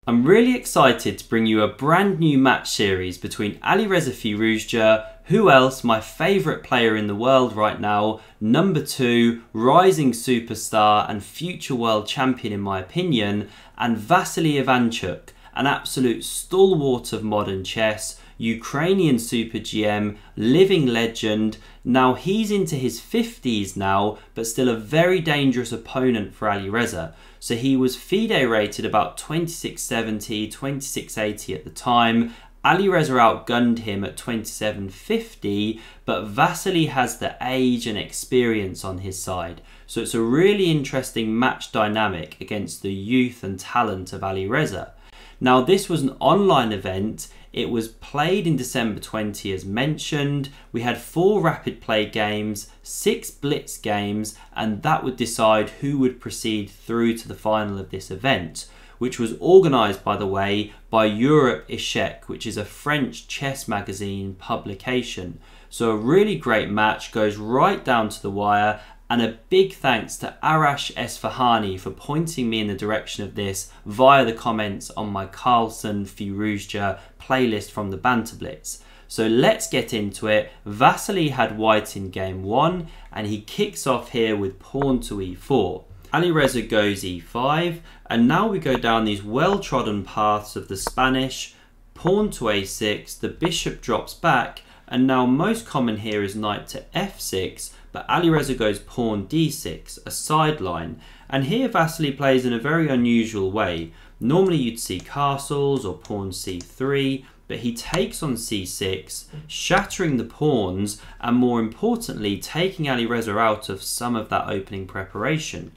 I'm really excited to bring you a brand new match series between Alireza Firouzja, who else, my favourite player in the world right now, #2, rising superstar and future world champion in my opinion, and Vasyl Ivanchuk, an absolute stalwart of modern chess, Ukrainian super GM, living legend. Now he's into his 50s now, but still a very dangerous opponent for Alireza. So he was FIDE rated about 2670, 2680 at the time. Alireza outgunned him at 2750, but Vasyl has the age and experience on his side. So it's a really interesting match dynamic against the youth and talent of Alireza. Now this was an online event. It was played in December 20 as mentioned. We had 4 rapid play games, 6 blitz games, and that would decide who would proceed through to the final of this event, which was organised, by the way, by Europe Échec, which is a French chess magazine publication. So a really great match, goes right down to the wire, and a big thanks to Arash Esfahani for pointing me in the direction of this via the comments on my Carlsen Firouzja playlist from the Banter Blitz. So let's get into it. Vasyl had white in game 1, and he kicks off here with pawn to e4. Alireza goes e5, and now we go down these well-trodden paths of the Spanish. Pawn to a6, the bishop drops back, and now most common here is knight to f6, but Alireza goes pawn d6, a sideline, and here Vasyl plays in a very unusual way. Normally you'd see castles or pawn c3, but he takes on c6, shattering the pawns, and more importantly taking Alireza out of some of that opening preparation.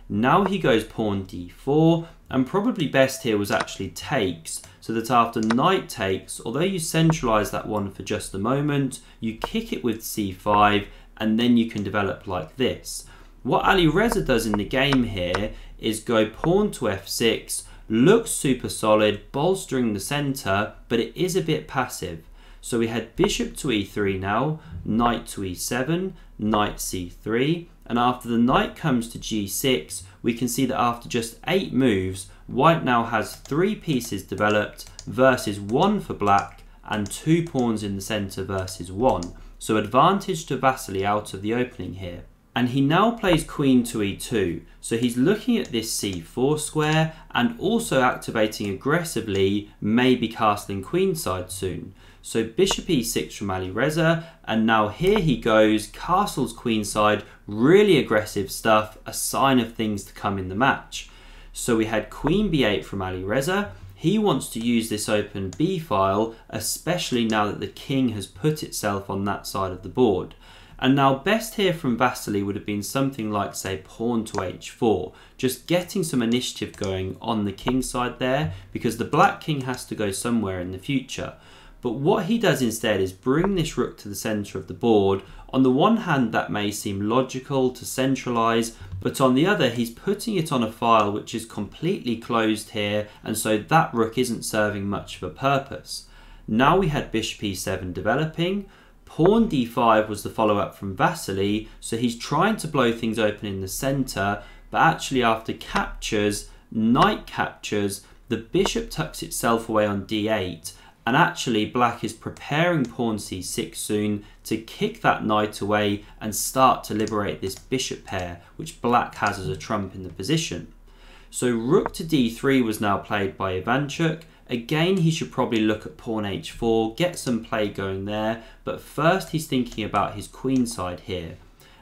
Now he goes pawn d4, and probably best here was actually takes, so that after knight takes, although you centralise that one for just a moment, you kick it with c5, and then you can develop like this. What Alireza does in the game here is go pawn to f6, looks super solid, bolstering the centre, but it is a bit passive. So we had bishop to e3 now, knight to e7, knight c3, and after the knight comes to g6, we can see that after just 8 moves, white now has 3 pieces developed versus 1 for black, and 2 pawns in the centre versus 1. So advantage to Vasyl out of the opening here. And he now plays queen to e2. So he's looking at this c4 square and also activating aggressively, maybe castling queenside soon. So bishop e6 from Alireza, and now here he goes, castles queenside, really aggressive stuff, a sign of things to come in the match. So we had queen b8 from Alireza. He wants to use this open b file, especially now that the king has put itself on that side of the board. And now best here from Vasyl would have been something like, say, pawn to h4, just getting some initiative going on the king side there, because the black king has to go somewhere in the future. But what he does instead is bring this rook to the centre of the board. On the one hand, that may seem logical to centralise, but on the other, he's putting it on a file which is completely closed here, and so that rook isn't serving much of a purpose. Now we had bishop e7 developing. Pawn d5 was the follow-up from Vasyl, so he's trying to blow things open in the centre, but actually after captures, knight captures, the bishop tucks itself away on d8, and actually black is preparing pawn c6 soon to kick that knight away and start to liberate this bishop pair, which black has as a trump in the position. So rook to d3 was now played by Ivanchuk. Again, he should probably look at pawn h4, get some play going there, but first he's thinking about his queen side here.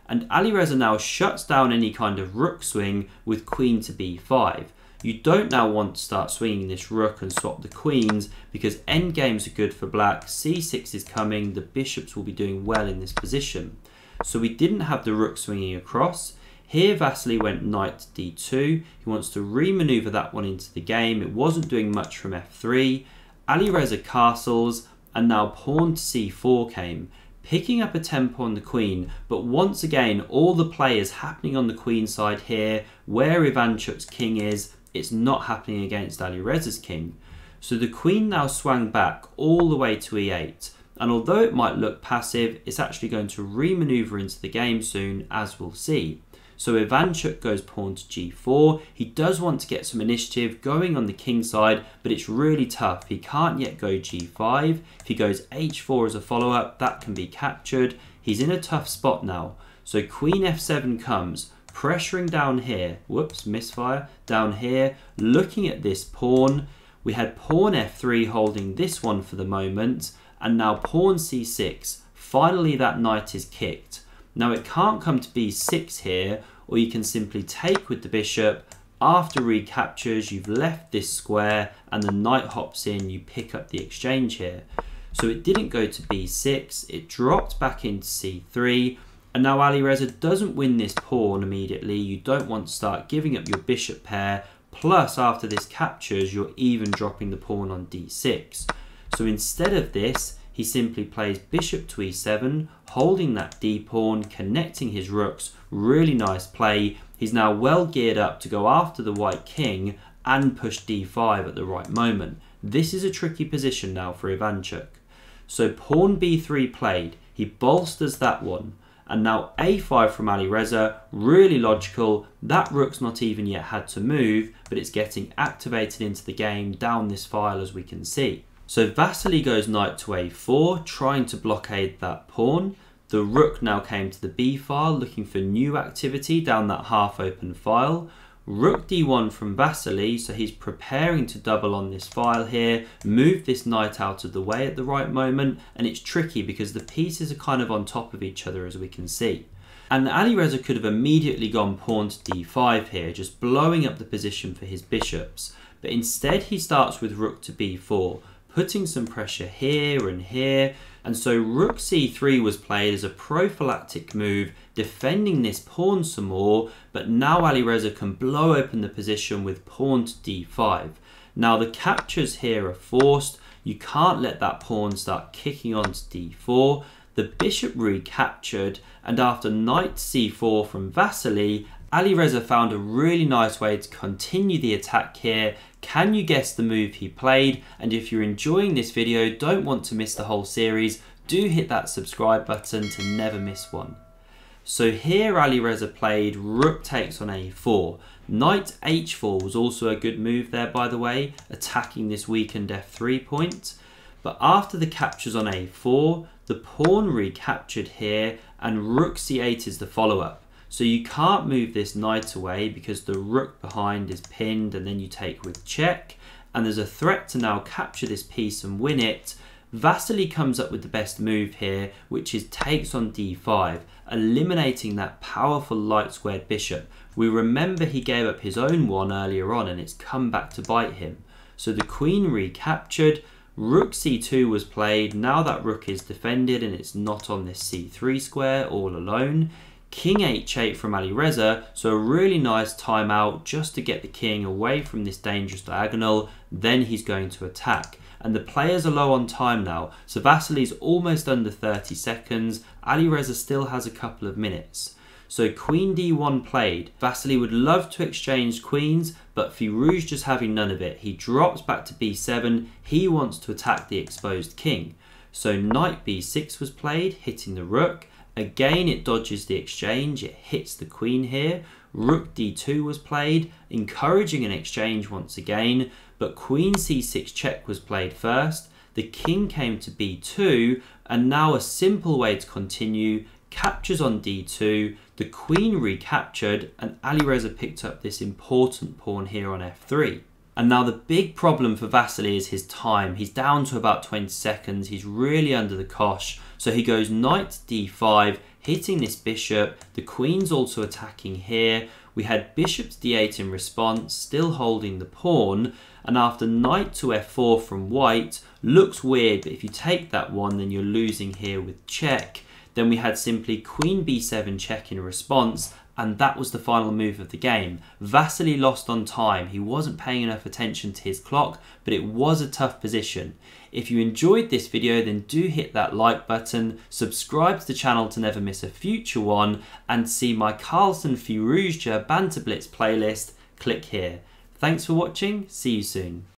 And Alireza now shuts down any kind of rook swing with queen to b5. You don't now want to start swinging this rook and swap the queens, because endgames are good for black, c6 is coming, the bishops will be doing well in this position. So we didn't have the rook swinging across. Here Vasyl went knight to d2, he wants to re-maneuver that one into the game, it wasn't doing much from f3. Alireza castles, and now pawn to c4 came, picking up a tempo on the queen, but once again all the play is happening on the queen side here, where Ivanchuk's king is. It's not happening against Alireza's king. So the queen now swung back all the way to e8, and although it might look passive, it's actually going to re-maneuver into the game soon, as we'll see. So Ivanchuk goes pawn to g4. He does want to get some initiative going on the king side, but it's really tough. He can't yet go g5. If he goes h4 as a follow-up, that can be captured. He's in a tough spot now. So queen f7 comes, pressuring down here. Whoops, misfire. Down here, looking at this pawn. We had pawn f3 holding this one for the moment, and now pawn c6. Finally, that knight is kicked. Now it can't come to b6 here, or you can simply take with the bishop. After recaptures, you've left this square and the knight hops in, you pick up the exchange here. So it didn't go to b6, it dropped back into c3, and now Alireza doesn't win this pawn immediately. You don't want to start giving up your bishop pair, plus after this captures, you're even dropping the pawn on d6. So instead of this, he simply plays bishop to e7, holding that d pawn, connecting his rooks. Really nice play. He's now well geared up to go after the white king and push d5 at the right moment. This is a tricky position now for Ivanchuk. So pawn b3 played. He bolsters that one. And now a5 from Alireza, really logical. That rook's not even yet had to move, but it's getting activated into the game down this file, as we can see. So Vasyl goes knight to a4, trying to blockade that pawn. The rook now came to the b file, looking for new activity down that half-open file. Rook d1 from Vasyl, so he's preparing to double on this file here, move this knight out of the way at the right moment, and it's tricky because the pieces are kind of on top of each other, as we can see. And Alireza could have immediately gone pawn to d5 here, just blowing up the position for his bishops. But instead he starts with rook to b4, putting some pressure here and here, and so rook c3 was played as a prophylactic move, defending this pawn some more, but now Alireza can blow open the position with pawn to d5. Now the captures here are forced. You can't let that pawn start kicking on to d4. The bishop recaptured, and after knight c4 from Vasyl, Alireza found a really nice way to continue the attack here. Can you guess the move he played? And if you're enjoying this video, don't want to miss the whole series, do hit that subscribe button to never miss one. So here Alireza played rook takes on a4. Knight h4 was also a good move there, by the way, attacking this weakened f3 point. But after the captures on a4, the pawn recaptured here, and rook c8 is the follow-up. So you can't move this knight away because the rook behind is pinned, and then you take with check. And there's a threat to now capture this piece and win it. Vasyl comes up with the best move here, which is takes on d5, eliminating that powerful light squared bishop. We remember he gave up his own one earlier on, and it's come back to bite him. So the queen recaptured, rook c2 was played. Now that rook is defended and it's not on this c3 square all alone. King h8 from Alireza, so a really nice timeout just to get the king away from this dangerous diagonal. Then he's going to attack. And the players are low on time now, so Vasyl's almost under 30 seconds. Alireza still has a couple of minutes. So queen d1 played. Vasyl would love to exchange queens, but Firouzja's having none of it. He drops back to b7. He wants to attack the exposed king. So knight b6 was played, hitting the rook. Again, it dodges the exchange. It hits the queen here. Rook d2 was played, encouraging an exchange once again, but queen c6 check was played first. The king came to b2, and now a simple way to continue. Captures on d2, the queen recaptured, and Alireza picked up this important pawn here on f3. And now the big problem for Vasyl is his time. He's down to about 20 seconds. He's really under the cosh. So he goes knight d5, hitting this bishop. The queen's also attacking here. We had bishop to d8 in response, still holding the pawn. And after knight to f4 from white, looks weird, but if you take that one, then you're losing here with check. Then we had simply queen b7 check in response, and that was the final move of the game. Vasyl lost on time. He wasn't paying enough attention to his clock, but it was a tough position. If you enjoyed this video, then do hit that like button, subscribe to the channel to never miss a future one, and see my C'Chartres Firouzja Banter Blitz playlist, click here. Thanks for watching, see you soon.